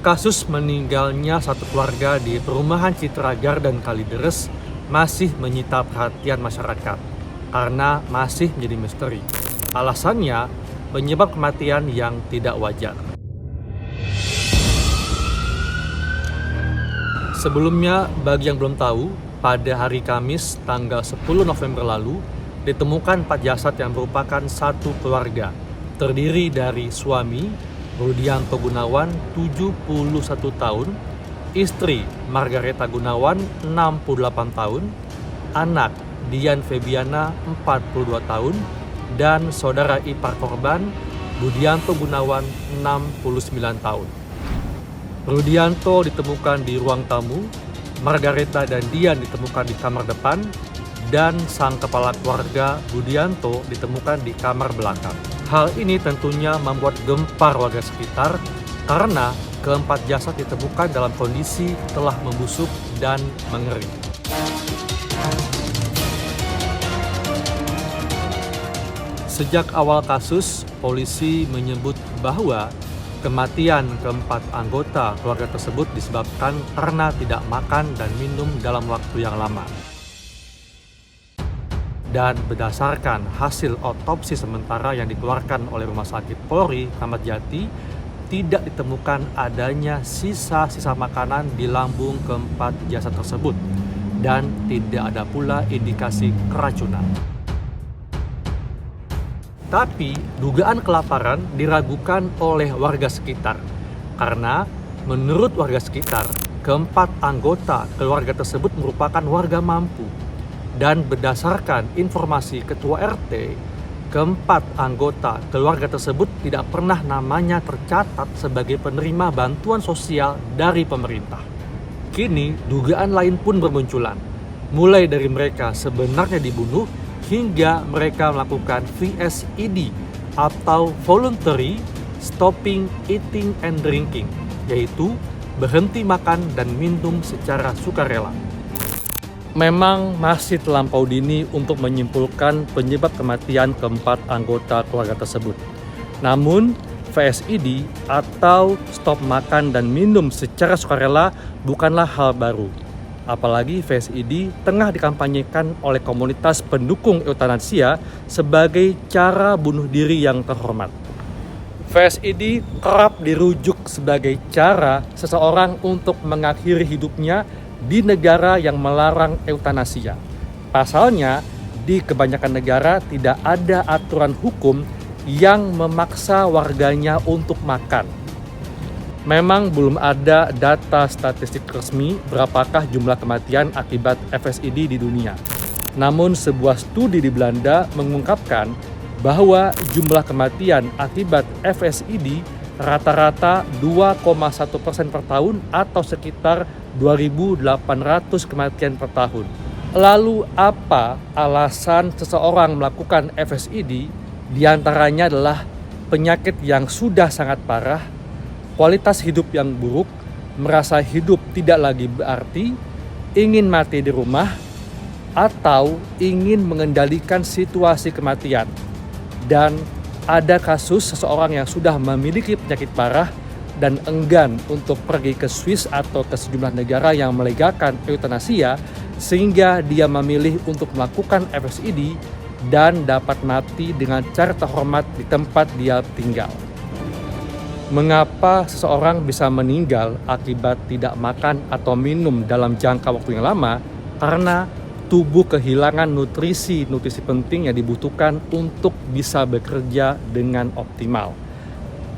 Kasus meninggalnya satu keluarga di perumahan Citra Garden Kalideres masih menyita perhatian masyarakat karena masih menjadi misteri. Alasannya, penyebab kematian yang tidak wajar. Sebelumnya, bagi yang belum tahu, pada hari Kamis tanggal 10 November lalu, ditemukan 4 jasad yang merupakan satu keluarga, terdiri dari suami Rudianto Gunawan, 71 tahun, istri Margareta Gunawan, 68 tahun, anak Dian Febiana, 42 tahun, dan saudara ipar korban Budianto Gunawan, 69 tahun. Rudianto ditemukan di ruang tamu, Margareta dan Dian ditemukan di kamar depan, dan sang kepala keluarga Budianto ditemukan di kamar belakang. Hal ini tentunya membuat gempar warga sekitar karena keempat jasad ditemukan dalam kondisi telah membusuk dan mengering. Sejak awal kasus, polisi menyebut bahwa kematian keempat anggota keluarga tersebut disebabkan karena tidak makan dan minum dalam waktu yang lama. Dan berdasarkan hasil otopsi sementara yang dikeluarkan oleh Rumah Sakit Polri Kramat Jati, tidak ditemukan adanya sisa-sisa makanan di lambung keempat jasad tersebut dan tidak ada pula indikasi keracunan. Tapi dugaan kelaparan diragukan oleh warga sekitar karena menurut warga sekitar, keempat anggota keluarga tersebut merupakan warga mampu. Dan berdasarkan informasi Ketua RT, keempat anggota keluarga tersebut tidak pernah namanya tercatat sebagai penerima bantuan sosial dari pemerintah. Kini, dugaan lain pun bermunculan. Mulai dari mereka sebenarnya dibunuh, hingga mereka melakukan VSED atau Voluntary Stopping Eating and Drinking, yaitu berhenti makan dan minum secara sukarela. Memang masih terlampau dini untuk menyimpulkan penyebab kematian keempat anggota keluarga tersebut. Namun, VSED atau stop makan dan minum secara sukarela bukanlah hal baru. Apalagi VSED tengah dikampanyekan oleh komunitas pendukung eutanasia sebagai cara bunuh diri yang terhormat. VSED kerap dirujuk sebagai cara seseorang untuk mengakhiri hidupnya di negara yang melarang eutanasia. Pasalnya, di kebanyakan negara tidak ada aturan hukum yang memaksa warganya untuk makan. Memang belum ada data statistik resmi berapakah jumlah kematian akibat FSID di dunia. Namun sebuah studi di Belanda mengungkapkan bahwa jumlah kematian akibat FSID rata-rata 2,1% per tahun atau sekitar 2.800 kematian per tahun. Lalu apa alasan seseorang melakukan FSID? Di antaranya adalah penyakit yang sudah sangat parah, kualitas hidup yang buruk, merasa hidup tidak lagi berarti, ingin mati di rumah, atau ingin mengendalikan situasi kematian. Dan ada kasus seseorang yang sudah memiliki penyakit parah dan enggan untuk pergi ke Swiss atau ke sejumlah negara yang melegalkan eutanasia, sehingga dia memilih untuk melakukan FSID dan dapat mati dengan cara terhormat di tempat dia tinggal. Mengapa seseorang bisa meninggal akibat tidak makan atau minum dalam jangka waktu yang lama? Karena tubuh kehilangan nutrisi penting yang dibutuhkan untuk bisa bekerja dengan optimal.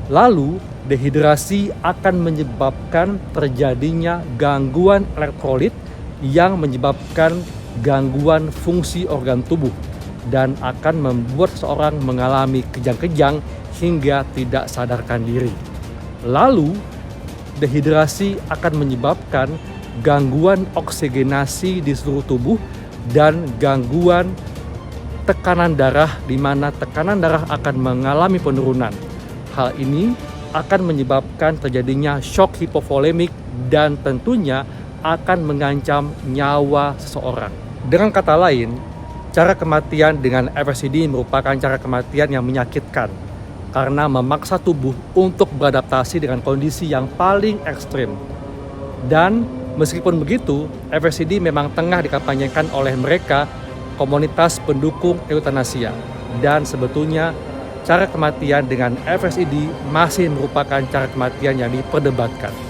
Lalu, dehidrasi akan menyebabkan terjadinya gangguan elektrolit yang menyebabkan gangguan fungsi organ tubuh dan akan membuat seseorang mengalami kejang-kejang hingga tidak sadarkan diri. Lalu, dehidrasi akan menyebabkan gangguan oksigenasi di seluruh tubuh dan gangguan tekanan darah, di mana tekanan darah akan mengalami penurunan. Hal ini akan menyebabkan terjadinya shock hipovolemik dan tentunya akan mengancam nyawa seseorang. Dengan kata lain, cara kematian dengan FSID merupakan cara kematian yang menyakitkan karena memaksa tubuh untuk beradaptasi dengan kondisi yang paling ekstrim. Dan meskipun begitu, FSID memang tengah dikampanyekan oleh mereka komunitas pendukung euthanasia. Dan sebetulnya cara kematian dengan FSID masih merupakan cara kematian yang diperdebatkan.